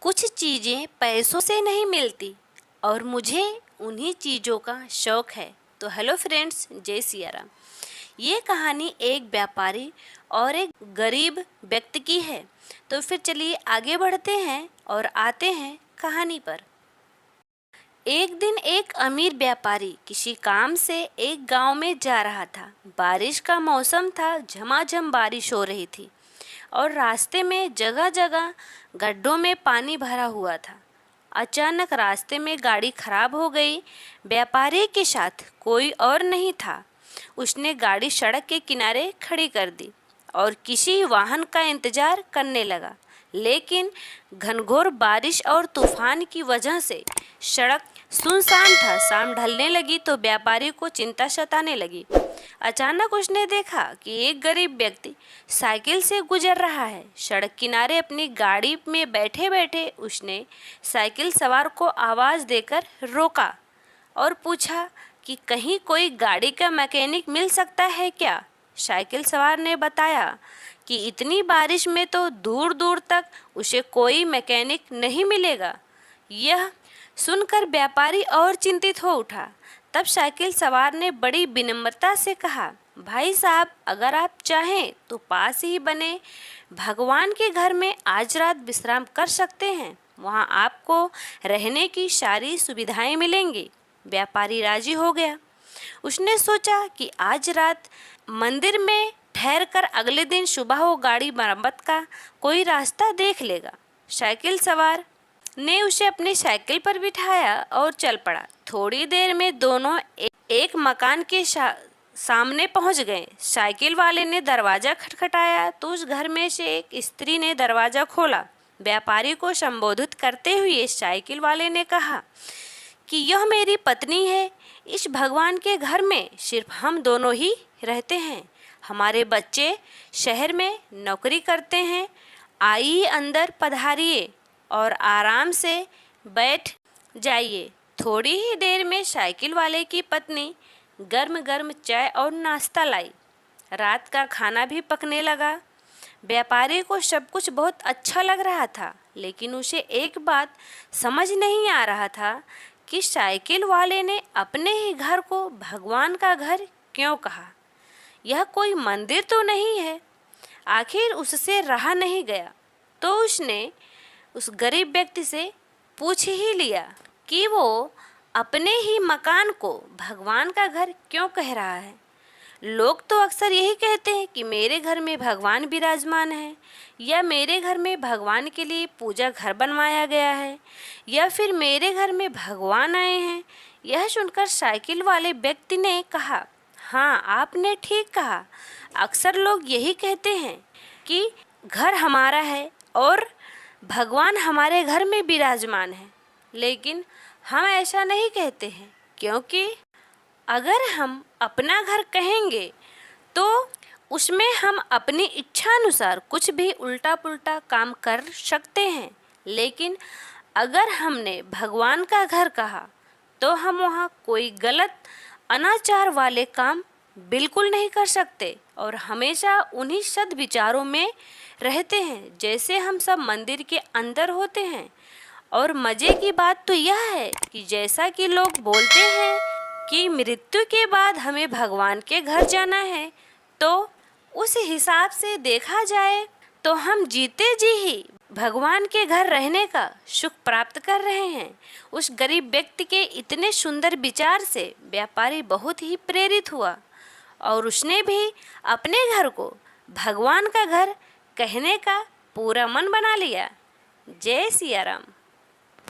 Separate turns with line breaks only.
कुछ चीज़ें पैसों से नहीं मिलती और मुझे उन्हीं चीज़ों का शौक़ है। तो हेलो फ्रेंड्स, जय सिया राम। ये कहानी एक व्यापारी और एक गरीब व्यक्ति की है। तो फिर चलिए आगे बढ़ते हैं और आते हैं कहानी पर। एक दिन एक अमीर व्यापारी किसी काम से एक गांव में जा रहा था। बारिश का मौसम था, झमाझम बारिश हो रही थी और रास्ते में जगह जगह गड्ढों में पानी भरा हुआ था। अचानक रास्ते में गाड़ी खराब हो गई। व्यापारी के साथ कोई और नहीं था। उसने गाड़ी सड़क के किनारे खड़ी कर दी और किसी वाहन का इंतजार करने लगा, लेकिन घनघोर बारिश और तूफान की वजह से सड़क सुनसान था। शाम ढलने लगी तो व्यापारी को चिंता सताने लगी। अचानक उसने देखा कि एक गरीब व्यक्ति साइकिल से गुजर रहा है। सड़क किनारे अपनी गाड़ी में बैठे बैठे उसने साइकिल सवार को आवाज़ देकर रोका और पूछा कि कहीं कोई गाड़ी का मैकेनिक मिल सकता है क्या। साइकिल सवार ने बताया कि इतनी बारिश में तो दूर दूर तक उसे कोई मैकेनिक नहीं मिलेगा। यह सुनकर व्यापारी और चिंतित हो उठा। तब साइकिल सवार ने बड़ी विनम्रता से कहा, भाई साहब, अगर आप चाहें तो पास ही बने भगवान के घर में आज रात विश्राम कर सकते हैं। वहां आपको रहने की सारी सुविधाएं मिलेंगी। व्यापारी राजी हो गया। उसने सोचा कि आज रात मंदिर में ठहर कर अगले दिन सुबह वो गाड़ी मरम्मत का कोई रास्ता देख लेगा। साइकिल सवार ने उसे अपनी साइकिल पर बिठाया और चल पड़ा। थोड़ी देर में दोनों एक मकान के सामने पहुंच गए। साइकिल वाले ने दरवाज़ा खटखटाया तो उस घर में से एक स्त्री ने दरवाज़ा खोला। व्यापारी को संबोधित करते हुए साइकिल वाले ने कहा कि यह मेरी पत्नी है। इस भगवान के घर में सिर्फ हम दोनों ही रहते हैं। हमारे बच्चे शहर में नौकरी करते हैं। आइए अंदर पधारिए और आराम से बैठ जाइए। थोड़ी ही देर में साइकिल वाले की पत्नी गर्म गर्म चाय और नाश्ता लाई। रात का खाना भी पकने लगा। व्यापारी को सब कुछ बहुत अच्छा लग रहा था, लेकिन उसे एक बात समझ नहीं आ रहा था कि साइकिल वाले ने अपने ही घर को भगवान का घर क्यों कहा। यह कोई मंदिर तो नहीं है। आखिर उससे रहा नहीं गया तो उसने उस गरीब व्यक्ति से पूछ ही लिया कि वो अपने ही मकान को भगवान का घर क्यों कह रहा है। लोग तो अक्सर यही कहते हैं कि मेरे घर में भगवान विराजमान है, या मेरे घर में भगवान के लिए पूजा घर बनवाया गया है, या फिर मेरे घर में भगवान आए हैं। यह सुनकर साइकिल वाले व्यक्ति ने कहा, हाँ, आपने ठीक कहा। अक्सर लोग यही कहते हैं कि घर हमारा है और भगवान हमारे घर में विराजमान है, लेकिन हम ऐसा नहीं कहते हैं, क्योंकि अगर हम अपना घर कहेंगे तो उसमें हम अपनी इच्छा अनुसार कुछ भी उल्टा पुल्टा काम कर सकते हैं। लेकिन अगर हमने भगवान का घर कहा तो हम वहाँ कोई गलत अनाचार वाले काम बिल्कुल नहीं कर सकते और हमेशा उन्हीं सद्विचारों में रहते हैं जैसे हम सब मंदिर के अंदर होते हैं। और मज़े की बात तो यह है कि जैसा कि लोग बोलते हैं कि मृत्यु के बाद हमें भगवान के घर जाना है, तो उस हिसाब से देखा जाए तो हम जीते जी ही भगवान के घर रहने का सुख प्राप्त कर रहे हैं। उस गरीब व्यक्ति के इतने सुंदर विचार से व्यापारी बहुत ही प्रेरित हुआ और उसने भी अपने घर को भगवान का घर कहने का पूरा मन बना लिया। जय सिया राम।